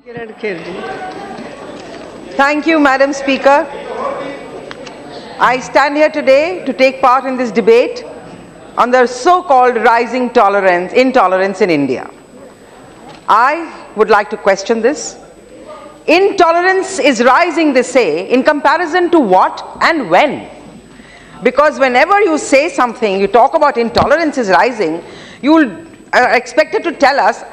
Kirron Kher ji. Thank you, Madam Speaker. I stand here today to take part in this debate on the so-called rising intolerance in India. I would like to question this. Intolerance is rising, they say, in comparison to what and when? Because whenever you say something, you talk about intolerance is rising, you are expected to tell us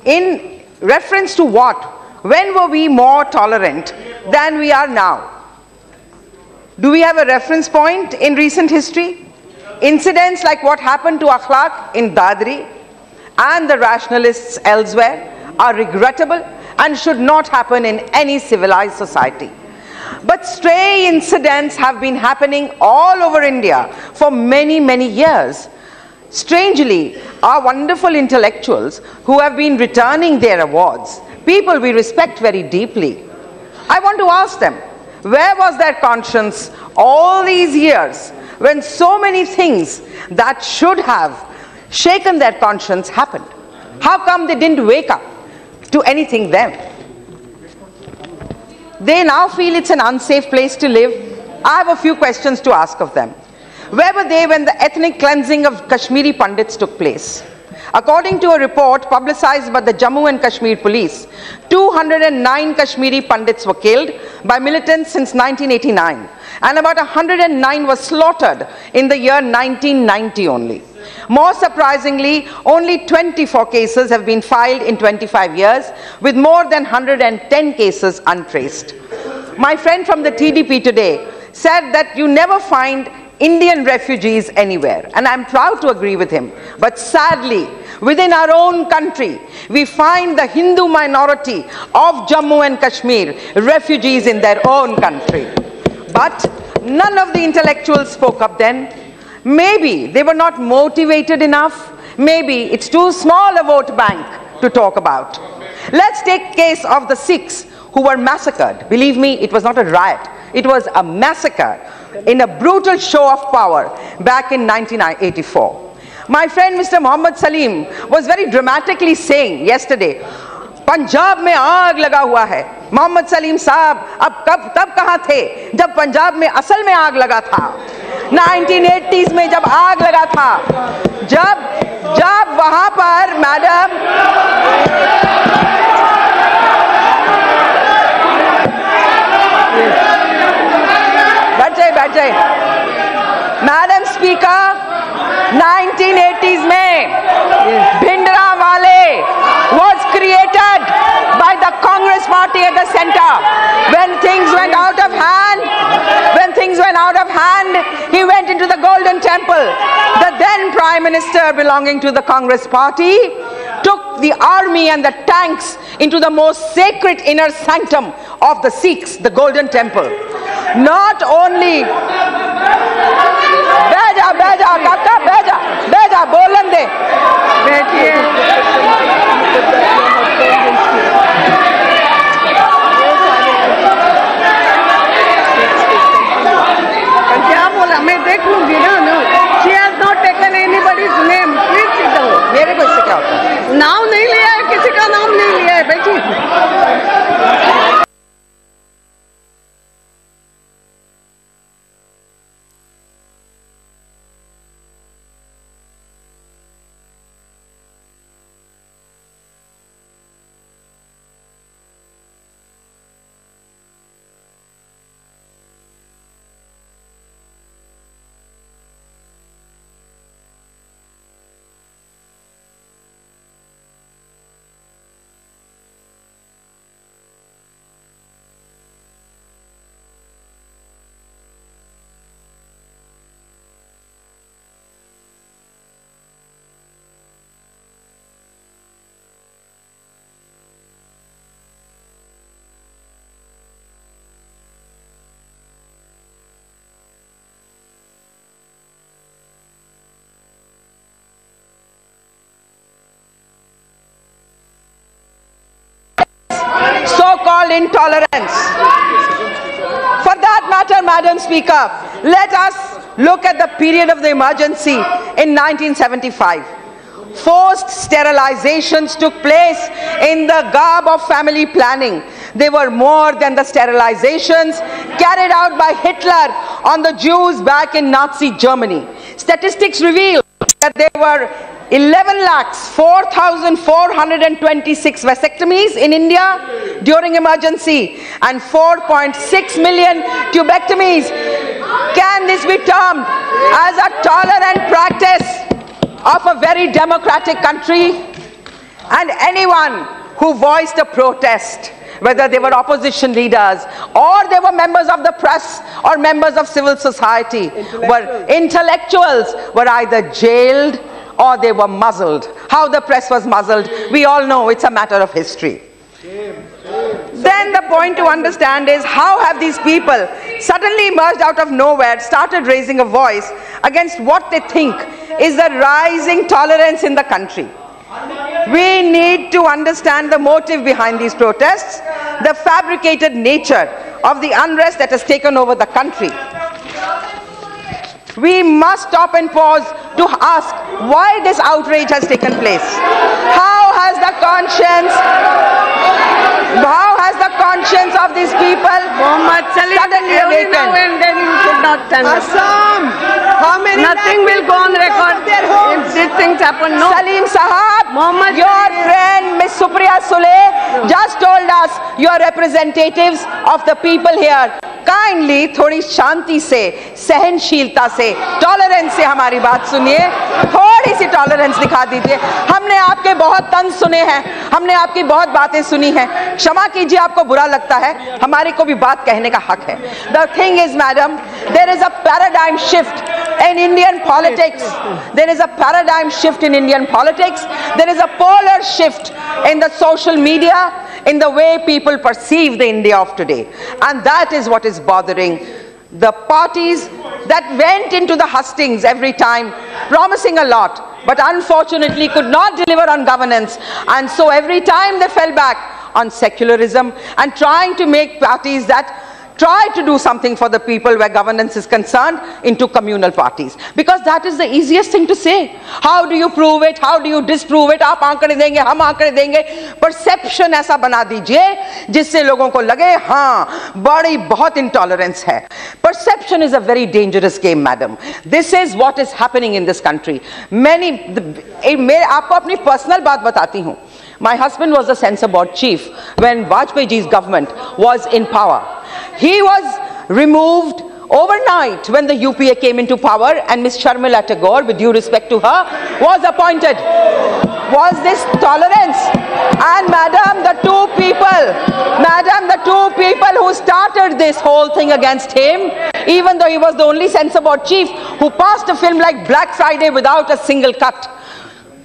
in reference to what? When were we more tolerant than we are now? Do we have a reference point in recent history? Incidents like what happened to Akhlaq in Dadri and the rationalists elsewhere are regrettable and should not happen in any civilized society. But stray incidents have been happening all over India for many, many years. Strangely, our wonderful intellectuals who have been returning their awards, people we respect very deeply, I want to ask them, where was their conscience all these years when so many things that should have shaken their conscience happened? How come they didn't wake up to anything then? They now feel it's an unsafe place to live. I have a few questions to ask of them. Where were they when the ethnic cleansing of Kashmiri Pandits took place? According to a report publicized by the Jammu and Kashmir police, 209 Kashmiri Pandits were killed by militants since 1989, and about 109 were slaughtered in the year 1990 only. More surprisingly, only 24 cases have been filed in 25 years, with more than 110 cases untraced. My friend from the TDP today said that you never find Indian refugees anywhere, and I'm proud to agree with him. But sadly, within our own country, we find the Hindu minority of Jammu and Kashmir refugees in their own country. But none of the intellectuals spoke up then. Maybe they were not motivated enough. Maybe it's too small a vote bank to talk about. Let's take case of the Sikhs who were massacred. Believe me, it was not a riot. It was a massacre in a brutal show of power back in 1984. My friend Mr. Mohammad Salim was very dramatically saying yesterday, Punjab में आग लगा हुआ है. मोहम्मद सलीम साहब अब तब कहाँ थे जब पंजाब में असल में आग लगा था? 1980s में जब आग लगा था, जब वहां पर मैडम बैठ जाए मैडम स्पीकर, 1980s में भिंडरा वाले was created by the Congress party at the center. When things went out of hand, he went into the Golden Temple. The then Prime Minister belonging to the Congress party took the army and the tanks into the most sacred inner sanctum of the Sikhs, the Golden Temple. Not only बेजा बोलन दे बैठिए क्या बोला मैं देख लूंगी ना. She has not taken anybody's name. Please sit down. मेरे को इससे क्या होता है? नाम नहीं लिया है, किसी का नाम नहीं लिया है. बैठिए. So-called intolerance. For that matter, Madam Speaker, let us look at the period of the emergency in 1975. Forced sterilizations took place in the garb of family planning. They were more than the sterilizations carried out by Hitler on the Jews back in Nazi Germany. Statistics reveal that there were 11,04,426 vasectomies in India during emergency and 4.6 million tubectomies. Can this be termed as a tolerant practice of a very democratic country? And anyone who voiced a protest, whether they were opposition leaders or they were members of the press or members of civil society, were intellectuals, were either jailed or they were muzzled. How the press was muzzled, we all know, it's a matter of history. Then the point to understand is, how have these people suddenly emerged out of nowhere, started raising a voice against what they think is the rising tolerance in the country? We need to understand the motive behind these protests, the fabricated nature of the unrest that has taken over the country. We must stop and pause to ask why this outrage has taken place. How has the conscience of these people suddenly awakened? Now and then you should not stand up. How many Nothing will go on record if these things happen. No. Salim Sahab, your friend Ms. Supriya Sule just told us you are representatives of the people here. Kindly, थोड़ी शांति से, सहनशीलता से, tolerance से हमारी बात सुनिए, थोड़ी सी tolerance दिखा दीजिए। हमने आपके बहुत तंज सुने हैं, हमने आपकी बहुत बातें सुनी हैं, क्षमा कीजिए आपको बुरा लगता है, हमारे को भी बात कहने का हक है। The thing is, madam, there is a paradigm shift in Indian politics. There is a paradigm shift in Indian politics. There is a polar shift in the social media, in the way people perceive the India of today. And that is what is bothering the parties that went into the hustings every time, promising a lot, but unfortunately could not deliver on governance. And so every time they fell back on secularism and trying to make parties that try to do something for the people where governance is concerned into communal parties, because that is the easiest thing to say. How do you prove it? How do you disprove it? आप आंकड़े देंगे, हम आंकड़े देंगे, perception ऐसा बना दीजिए जिससे लोगों को लगे हाँ बड़ी बहुत intolerance है. Perception is a very dangerous game, madam. This is what is happening in this country. मैं आपको अपनी personal बात बताती हूँ. My husband was the censor board chief when Vajpayee ji's government was in power. He was removed overnight when the UPA came into power, and Ms. Sharmila Tagore, with due respect to her, was appointed. Was this tolerance? And madam, the two people who started this whole thing against him, even though he was the only censor board chief who passed a film like Black Friday without a single cut,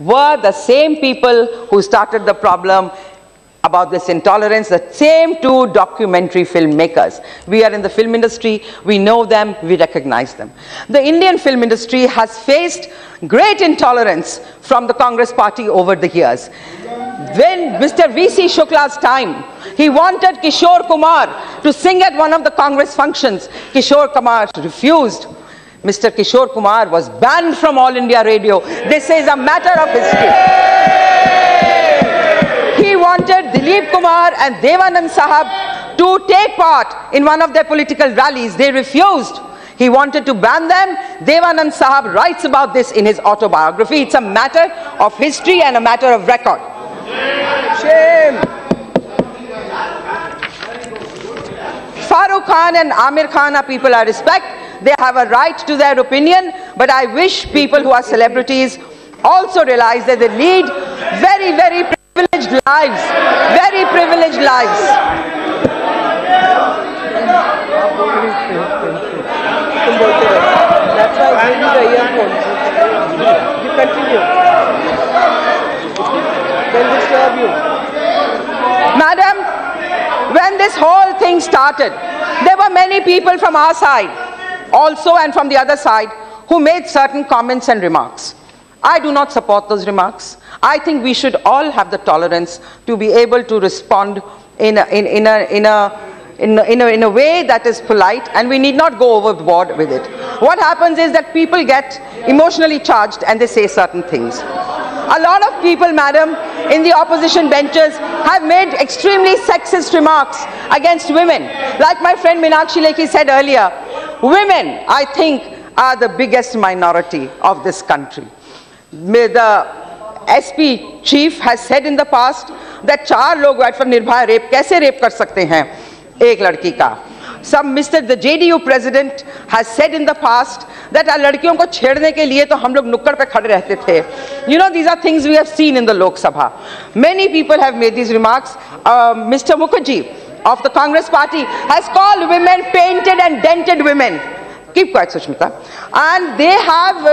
were the same people who started the problem about this intolerance, the same two documentary filmmakers. We are in the film industry, we know them, we recognize them. The Indian film industry has faced great intolerance from the Congress party over the years. When Mr. V.C. Shukla's time, he wanted Kishore Kumar to sing at one of the Congress functions. Kishore Kumar refused. Mr. Kishore Kumar was banned from All India Radio. This is a matter of history. He wanted Dilip Kumar and Devanand Sahab to take part in one of their political rallies. They refused. He wanted to ban them. Devanand Sahab writes about this in his autobiography. It's a matter of history and a matter of record. Shame. Farooq Khan and Amir Khan are people I respect. They have a right to their opinion, but I wish people who are celebrities also realize that they lead very, very privileged lives. Very privileged lives. That's why I gave you the earphone. You continue. They'll disturb you. Madam, when this whole thing started, there were many people from our side also and from the other side who made certain comments and remarks. I do not support those remarks. I think we should all have the tolerance to be able to respond in a way that is polite, and we need not go overboard with it. What happens is that people get emotionally charged and they say certain things. A lot of people, madam, in the opposition benches have made extremely sexist remarks against women. Like my friend Meenakshi Lekhi said earlier, women, I think, are the biggest minority of this country. The SP chief has said in the past that 4 log right from Nirbhaya rape, kaise rape kar sakte hain ek ladki ka. The JDU president has said in the past that ladkiyon ko chhedne ke liye to hum log nukkad pe khade rehte the. You know, these are things we have seen in the Lok Sabha. Many people have made these remarks. Mr. Mukherjee of the Congress party has called women painted and dented women. Keep quiet, Sushmita. And they have,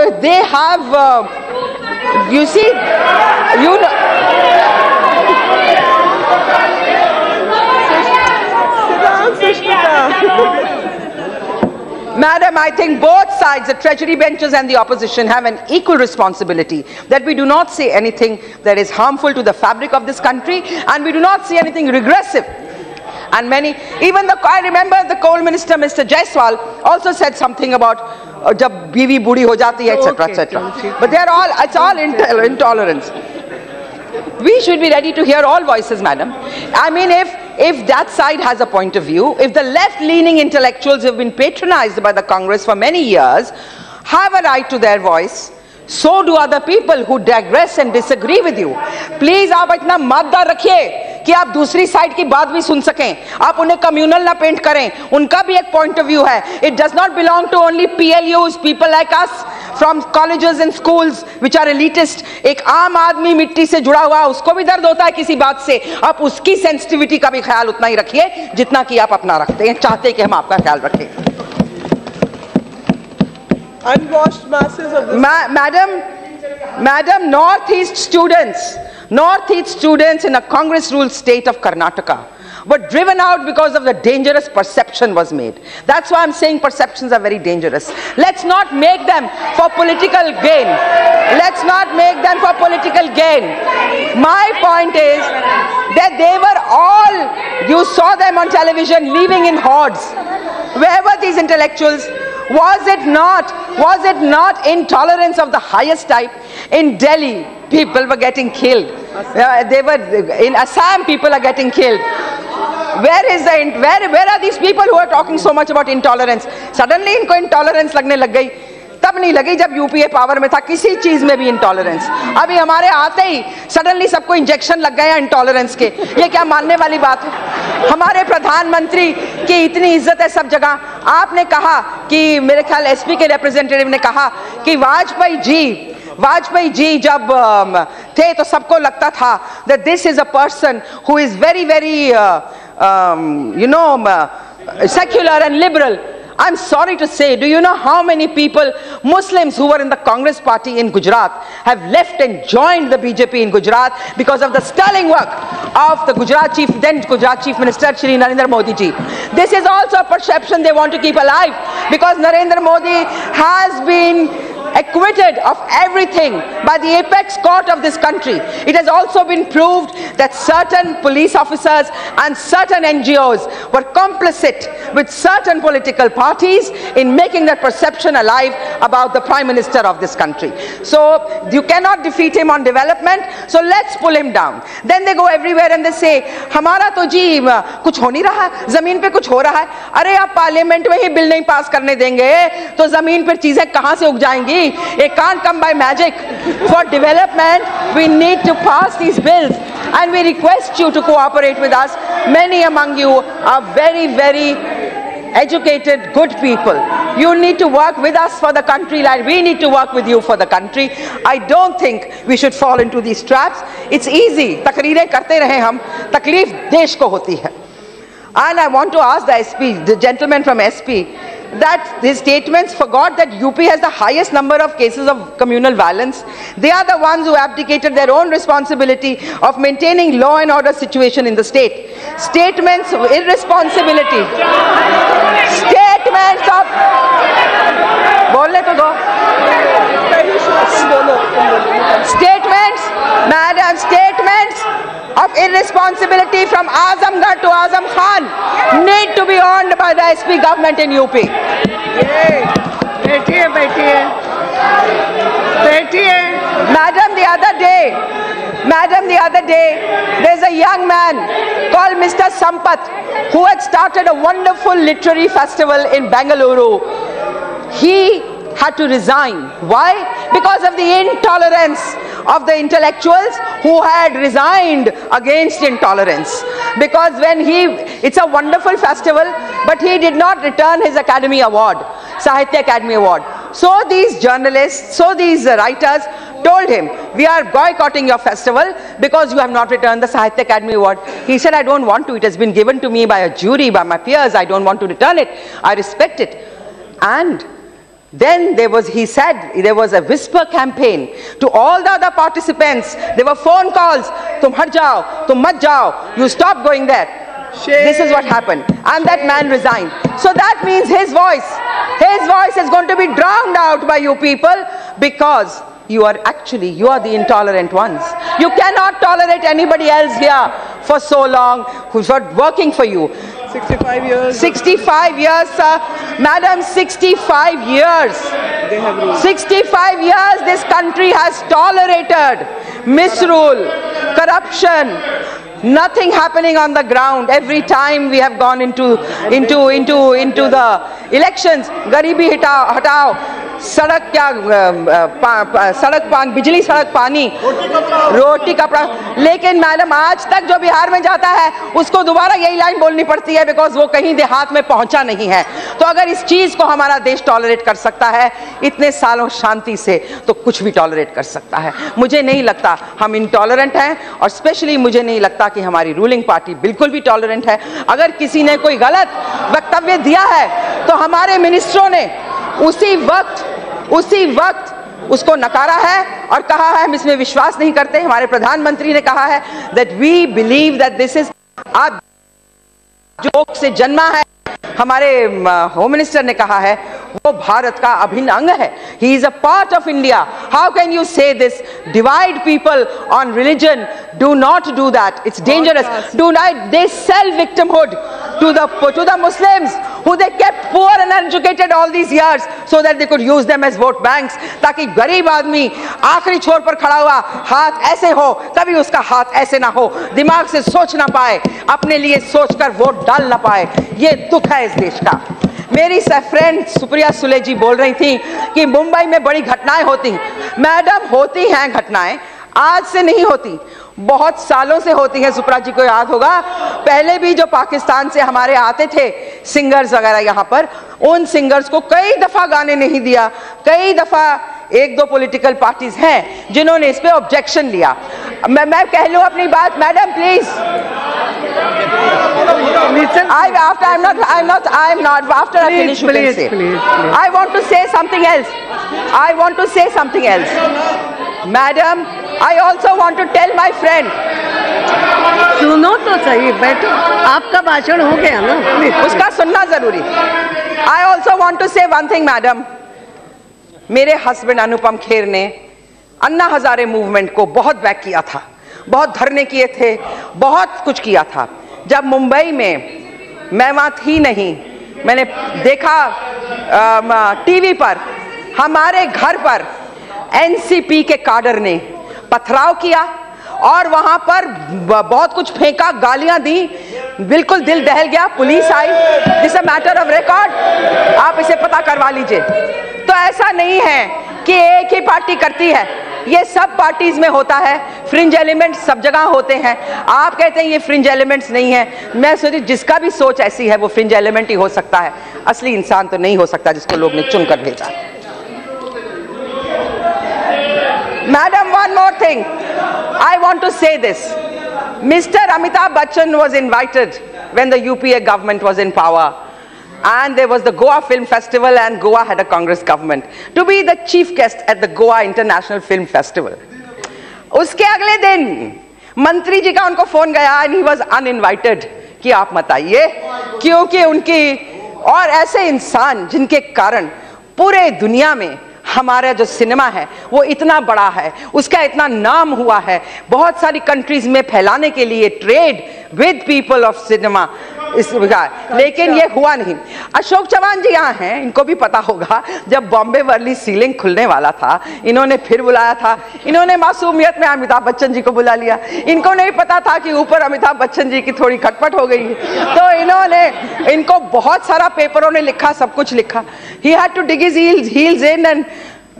you see, you know. Madam, I think both sides, the treasury benches and the opposition, have an equal responsibility that we do not say anything that is harmful to the fabric of this country, and we do not say anything regressive. And many, even I remember the coal minister, Mr. Jaiswal, also said something about jab biwi budi ho jati hai, etc., etc. But they are all, it's all intolerance. We should be ready to hear all voices, madam. I mean, if that side has a point of view, if the left-leaning intellectuals who have been patronized by the Congress for many years have a right to their voice, so do other people who digress and disagree with you. Please, आप इतना मद्दा रखिए कि आप दूसरी side की बात भी सुन सकें. आप उन्हें communal ना पेंट करें. उनका भी एक point of view है. It does not belong to only PLUs, people like us from colleges and schools which are elitist. एक आम आदमी मिट्टी से जुड़ा हुआ, उसको भी दर्द होता है किसी बात से. आप उसकी sensitivity का भी ख्याल उतना ही रखिए जितना कि आप अपना रखते हैं, चाहते हैं कि हम आपका ख्याल रखें. Unwashed masses of this. Madam, Northeast students in a Congress-ruled state of Karnataka were driven out because of the dangerous perception was made. That's why I'm saying perceptions are very dangerous. Let's not make them for political gain. Let's not make them for political gain. My point is that they were all, you saw them on television leaving in hordes. Wherever these intellectuals, was it not intolerance of the highest type? In Delhi, people were getting killed. In Assam, people are getting killed. Where are these people who are talking so much about intolerance? Suddenly, इनको intolerance लगने लग गई. तब नहीं लगी जब UPA power में था, किसी चीज में भी इंटॉलरेंस. अभी हमारे आते ही सडनली सबको इंजेक्शन लग गया इंटॉलरेंस के. ये क्या मानने वाली बात है? हमारे प्रधानमंत्री की इतनी इज्जत है सब जगह. आपने कहा कि मेरे ख्याल एसपी के रिप्रेजेंटेटिव ने कहा कि वाजपेयी जी जब थे तो सबको लगता था that this is a person who is very secular and liberal. I'm sorry to say, do you know how many people, Muslims who were in the Congress party in Gujarat, have left and joined the BJP in Gujarat because of the sterling work of the then Gujarat Chief Minister, Shri Narendra Modi ji. This is also a perception they want to keep alive because Narendra Modi has been acquitted of everything by the apex court of this country. It has also been proved that certain police officers and certain NGOs were complicit with certain political parties in making that perception alive about the Prime Minister of this country. So you cannot defeat him on development, so let's pull him down. Then they go everywhere and they say, हमारा तो जी कुछ हो नहीं रहा, जमीन पे कुछ हो रहा है. अरे आप पार्लियामेंट में ही बिल नहीं पास करने देंगे तो जमीन पर चीजें कहां से उग जाएंगी? It can't come by magic. For development, we need to pass these bills, and we request you to cooperate with us. Many among you are very educated, good people. You need to work with us for the country like we need to work with you for the country. I don't think we should fall into these traps. It's easy. तकरीरें करते रहे हम, तकलीफ देश को होती है. And I want to ask the SP, the gentleman from SP, that his statements forgot that UP has the highest number of cases of communal violence. They are the ones who abdicated their own responsibility of maintaining law and order situation in the state. Statements of irresponsibility. Statements of... बोलने तो दो. Statements, madam, statements of irresponsibility from Azamgarh to Azam Khan need to be owned by the SP government in UP. बैठिए. Madam, the other day, there's a young man called Mr. Sampath who had started a wonderful literary festival in Bengaluru. He had to resign. Why? Because of the intolerance of the intellectuals who had resigned against intolerance. Because it's a wonderful festival, but he did not return his Academy Award, Sahitya Academy Award. So these journalists, these writers told him, we are boycotting your festival because you have not returned the Sahitya Academy Award. He said, I don't want to. It has been given to me by a jury, by my peers. I don't want to return it. I respect it. And then he said there was a whisper campaign to all the other participants. There were phone calls, tum hat jao, tum mat jao, you stop going there. This is what happened, and that man resigned. So that means his voice is going to be drowned out by you people, because you are the intolerant ones. You cannot tolerate anybody else here for so long who's not working for you. 65 years. 65 years, sir. Madam, 65 years. They have ruled. 65 years this country has tolerated misrule, corruption, nothing happening on the ground. Every time we have gone into the elections, garibi hatao, सड़क बिजली, सड़क, पानी, रोटी कपड़ा. लेकिन madam आज तक जो बिहार में जाता है उसको दोबारा यही लाइन बोलनी पड़ती है, बिकॉज वो कहीं देहात में पहुंचा नहीं है. तो अगर इस चीज को हमारा देश टॉलरेट कर सकता है इतने सालों शांति से, तो कुछ भी टॉलरेट कर सकता है. मुझे नहीं लगता हम इंटॉलरेंट हैं, और स्पेशली मुझे नहीं लगता कि हमारी रूलिंग पार्टी बिल्कुल भी टॉलरेंट है. अगर किसी ने कोई गलत वक्तव्य दिया है तो हमारे मिनिस्टरों ने उसी वक्त उसको नकारा है और कहा है हम इसमें विश्वास नहीं करते. हमारे प्रधानमंत्री ने कहा है that we believe that this is जो से जन्मा है. हमारे होम मिनिस्टर ने कहा है वो भारत का अभिन्न अंग है. He is a part of India. How can you say this? Divide people on religion. Do not do that. It's dangerous. Do not. They sell victimhood to the Muslims who they kept poor and uneducated all these years so that they could use them as vote banks. ताकि गरीब आदमी आखिरी छोर पर खड़ा हुआ हाथ ऐसे हो, कभी उसका हाथ ऐसे ना हो, दिमाग से सोच ना पाए, अपने लिए सोचकर वोट डाल ना पाए. ये दुख है इस देश का. मेरी फ्रेंड सुप्रिया सुले जी बोल रही थी कि मुंबई में बड़ी घटनाएं होती. मैडम, होती हैं घटनाएं, आज से नहीं होती, बहुत सालों से होती है. सुप्रिया जी को याद होगा पहले भी जो पाकिस्तान से हमारे आते थे सिंगर्स वगैरह यहाँ पर, उन सिंगर्स को कई दफा गाने नहीं दिया. कई दफा एक दो पॉलिटिकल पार्टीज हैं जिन्होंने इस पे ऑब्जेक्शन लिया. मैं कह लूं अपनी बात. Madam please. I'm not. After I finish, you can say. I want to say something else. Madam, I also want to tell my friend. सुनो तो सही, बैठो, आपका भाषण हो गया ना, उसका सुनना जरूरी. I also want to say one thing, madam. मेरे हस्बैंड अनुपम खेर ने अन्ना हजारे मूवमेंट को बहुत बैक किया था, बहुत धरने किए थे, बहुत कुछ किया था. जब मुंबई में, मैं वहां थी नहीं, मैंने देखा टीवी पर, हमारे घर पर एनसीपी के काडर ने पथराव किया और वहां पर बहुत कुछ फेंका, गालियां दी, बिल्कुल दिल दहल गया. Police I. This a matter of record, आप इसे पता करवा लीजिए. तो ऐसा नहीं है कि एक ही पार्टी करती है, ये सब पार्टीज में होता है. फ्रिंज एलिमेंट्स सब जगह होते हैं. आप कहते हैं ये फ्रिंज एलिमेंट्स नहीं है. मैं सोची जिसका भी सोच ऐसी है वो फ्रिंज एलिमेंट ही हो सकता है, असली इंसान तो नहीं हो सकता जिसको लोग ने चुनकर भेजा. Madam, one more thing. I want to say this. Mr. Amitabh Bachchan was invited when the UPA government was in power. And there was the Goa Film Festival, and Goa had a Congress government, to be the chief guest at the Goa International Film Festival. उसके अगले दिन मंत्री जी का उनको phone गया and he was uninvited कि आप मत आइए, क्योंकि उनकी और ऐसे इंसान जिनके कारण पूरे दुनिया में हमारा जो सिनेमा है वो इतना बड़ा है, उसका इतना नाम हुआ है, बहुत सारी कंट्रीज में फैलाने के लिए, trade with people of cinema, इस लेकिन ये हुआ नहीं। अशोक चौहान जी यहाँ हैं, इनको भी पता होगा जब बॉम्बे वर्ली सीलिंग खुलने वाला था इन्होंने फिर बुलाया था, इन्होंने मासूमियत में अमिताभ बच्चन जी को बुला लिया। इनको नहीं पता था कि ऊपर अमिताभ बच्चन जी की थोड़ी खटपट हो गई, तो इनको बहुत सारा पेपरों ने लिखा, सब कुछ लिखा। He had to dig his heels in and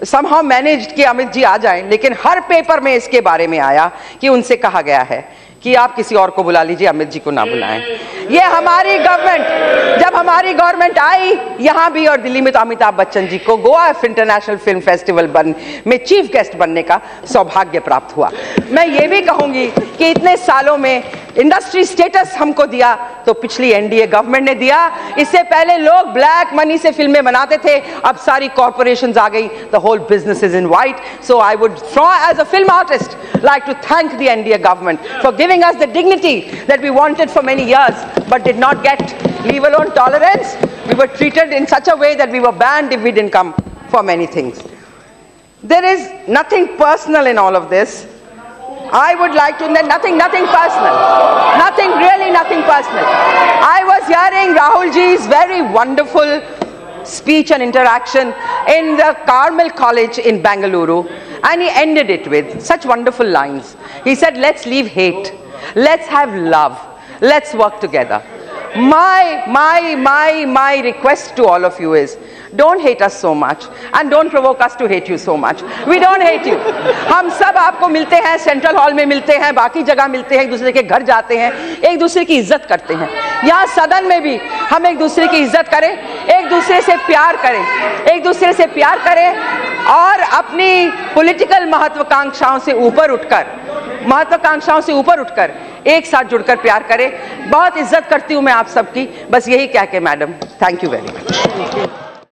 somehow managed कि अमित जी आ जाएं, लेकिन हर पेपर में इसके बारे में आया कि उनसे कहा गया है कि आप किसी और को बुला लीजिए, अमित जी को ना बुलाएं। ये हमारी गवर्नमेंट, जब हमारी गवर्नमेंट आई यहाँ भी और दिल्ली में, तो अमिताभ बच्चन जी को गोवा इंटरनेशनल फिल्म फेस्टिवल में चीफ गेस्ट बनने का सौभाग्य प्राप्त हुआ। मैं ये भी कहूंगी कि इतने सालों में इंडस्ट्री स्टेटस हमको दिया तो पिछली एनडीए गवर्नमेंट ने दिया। इससे पहले लोग ब्लैक मनी से फिल्में बनाते थे, अब सारी कॉर्पोरेशंस आ गई, the whole business is in white. So I would as a film artist like to thank the NDA government for giving us the dignity that we wanted for many years but did not get, leave alone tolerance. We were treated in such a way that we were banned if we didn't come for many things. There is nothing personal in all of this. I would like to, nothing personal, nothing personal. I was hearing Rahul ji's very wonderful speech and interaction in the Carmel College in Bengaluru. And he ended it with such wonderful lines. He said, let's leave hate. Let's have love. Let's work together. My request to all of you is, don't hate us so much and don't provoke us to hate you so much. We don't hate you. हम सब आपको मिलते हैं, central hall में मिलते हैं, बाकी जगह मिलते हैं, एक दूसरे के घर जाते हैं, एक दूसरे की इज्जत करते हैं। यहाँ सदन में भी हम एक दूसरे की इज्जत करें, एक दूसरे से प्यार करें, एक दूसरे से प्यार करें और अपनी पॉलिटिकल महत्वाकांक्षाओं से ऊपर उठकर एक साथ जुड़कर प्यार करें। बहुत इज्जत करती हूँ मैं आप सबकी। बस यही कह के madam, thank you very much.